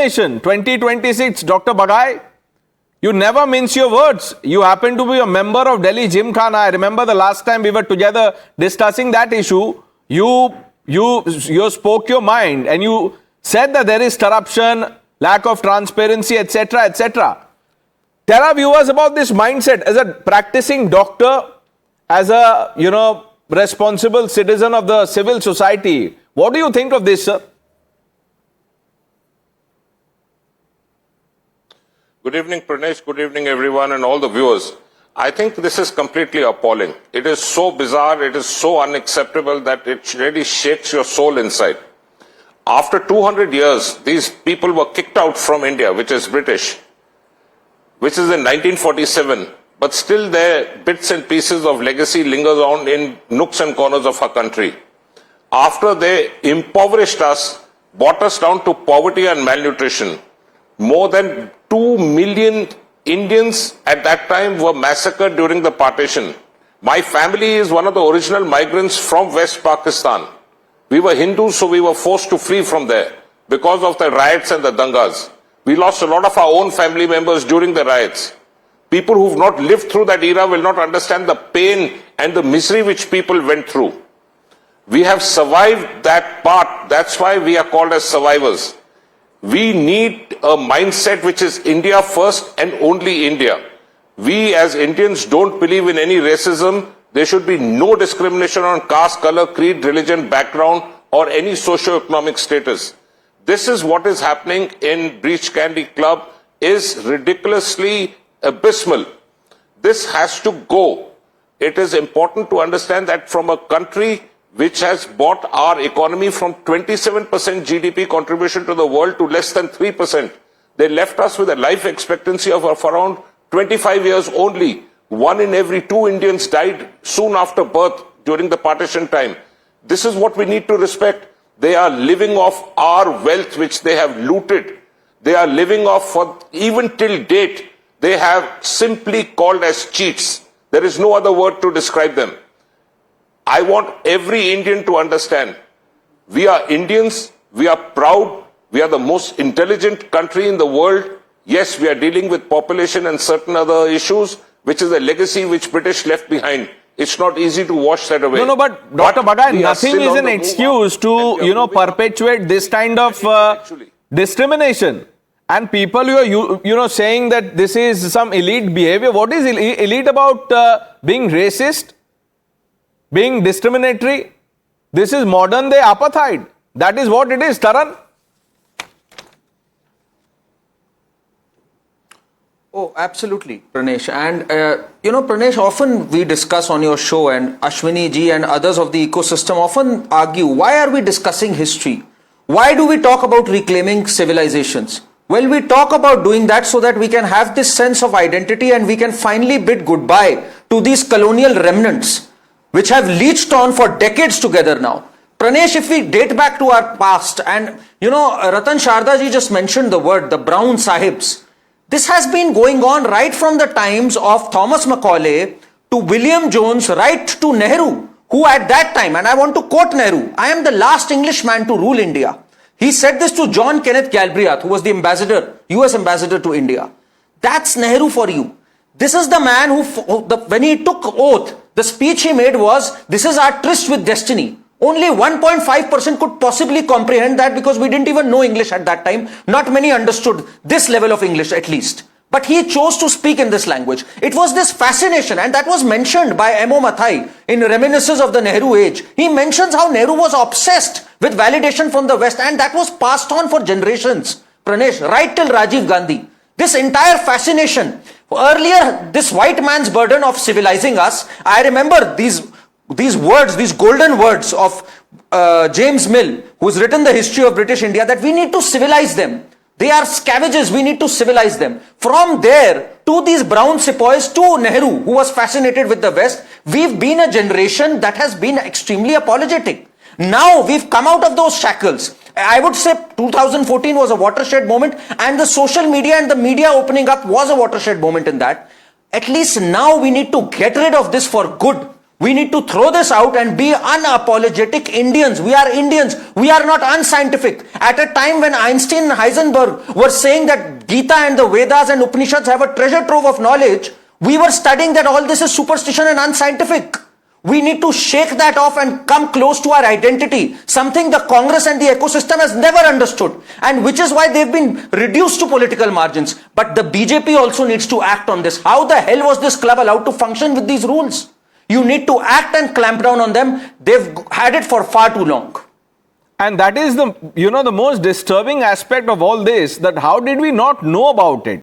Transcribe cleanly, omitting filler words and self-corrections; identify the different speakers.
Speaker 1: Nation 2026, Dr. Bagai, you never mince your words. You happen to be a member of Delhi Gymkhana. I remember the last time we were together discussing that issue. You spoke your mind and you said that there is corruption, lack of transparency, etc., etc. Tell our viewers about this mindset as a practicing doctor, as a responsible citizen of the civil society. What do you think of this, sir?
Speaker 2: Good evening, Pranesh. Good evening, everyone and all the viewers. I think this is completely appalling. It is so bizarre, it is so unacceptable that it really shakes your soul inside. After 200 years, these people were kicked out from India, which is British, which is in 1947, but still their bits and pieces of legacy lingers on in nooks and corners of our country. After they impoverished us, brought us down to poverty and malnutrition, more than 2 million Indians at that time were massacred during the partition. My family is one of the original migrants from West Pakistan. We were Hindus, so we were forced to flee from there because of the riots and the dangas. We lost a lot of our own family members during the riots. People who've not lived through that era will not understand the pain and the misery which people went through. We have survived that part. That's why we are called as survivors. We need a mindset which is India first and only India. We as Indians don't believe in any racism. There should be no discrimination on caste, color, creed, religion, background or any socio-economic status. This is what is happening in Breach Candy Club is ridiculously abysmal. This has to go. It is important to understand that from a country which has brought our economy from 27% GDP contribution to the world to less than 3%. They left us with a life expectancy of around 25 years only. 1 in every 2 Indians died soon after birth during the partition time. This is what we need to respect. They are living off our wealth which they have looted. They are living off, for even till date, they have simply called as cheats. There is no other word to describe them. I want every Indian to understand, we are Indians, we are proud, we are the most intelligent country in the world. Yes, we are dealing with population and certain other issues, which is a legacy which British left behind. It's not easy to wash that away.
Speaker 1: No, but Dr. Bagai, nothing is an excuse to, perpetuate this kind of discrimination. And people who are, saying that this is some elite behavior. What is elite about being racist? Being discriminatory? This is modern day apartheid. That is what it is, Karan.
Speaker 3: Oh, absolutely, Pranesh. And, Pranesh, often we discuss on your show, and Ashwini ji and others of the ecosystem often argue, why are we discussing history? Why do we talk about reclaiming civilizations? Well, we talk about doing that so that we can have this sense of identity and we can finally bid goodbye to these colonial remnants which have leached on for decades together now. Pranesh, if we date back to our past, and Ratan Sharda ji just mentioned the word, the Brown Sahibs. This has been going on right from the times of Thomas Macaulay to William Jones, right to Nehru, who at that time, and I want to quote Nehru, I am the last Englishman to rule India. He said this to John Kenneth Galbraith, who was the ambassador, US ambassador to India. That's Nehru for you. This is the man who, when he took oath, the speech he made was, this is our tryst with destiny. Only 1.5% could possibly comprehend that because we didn't even know English at that time. Not many understood this level of English at least. But he chose to speak in this language. It was this fascination, and that was mentioned by M.O. Mathai in Reminiscences of the Nehru Age. He mentions how Nehru was obsessed with validation from the West, and that was passed on for generations. Pranesh, right till Rajiv Gandhi. This entire fascination. Earlier, this white man's burden of civilizing us, I remember these words, these golden words of James Mill, who's written the history of British India, that we need to civilize them. They are scavengers, we need to civilize them. From there to these brown sepoys to Nehru, who was fascinated with the West, we've been a generation that has been extremely apologetic. Now we've come out of those shackles. I would say 2014 was a watershed moment, and the social media and the media opening up was a watershed moment in that. At least now we need to get rid of this for good. We need to throw this out and be unapologetic Indians. We are Indians. We are not unscientific. At a time when Einstein and Heisenberg were saying that Gita and the Vedas and Upanishads have a treasure trove of knowledge, we were studying that all this is superstition and unscientific. We need to shake that off and come close to our identity, something the Congress and the ecosystem has never understood, and which is why they've been reduced to political margins. But the BJP also needs to act on this. How the hell was this club allowed to function with these rules? You need to act and clamp down on them. They've had it for far too long.
Speaker 1: And that is the most disturbing aspect of all this, that how did we not know about it?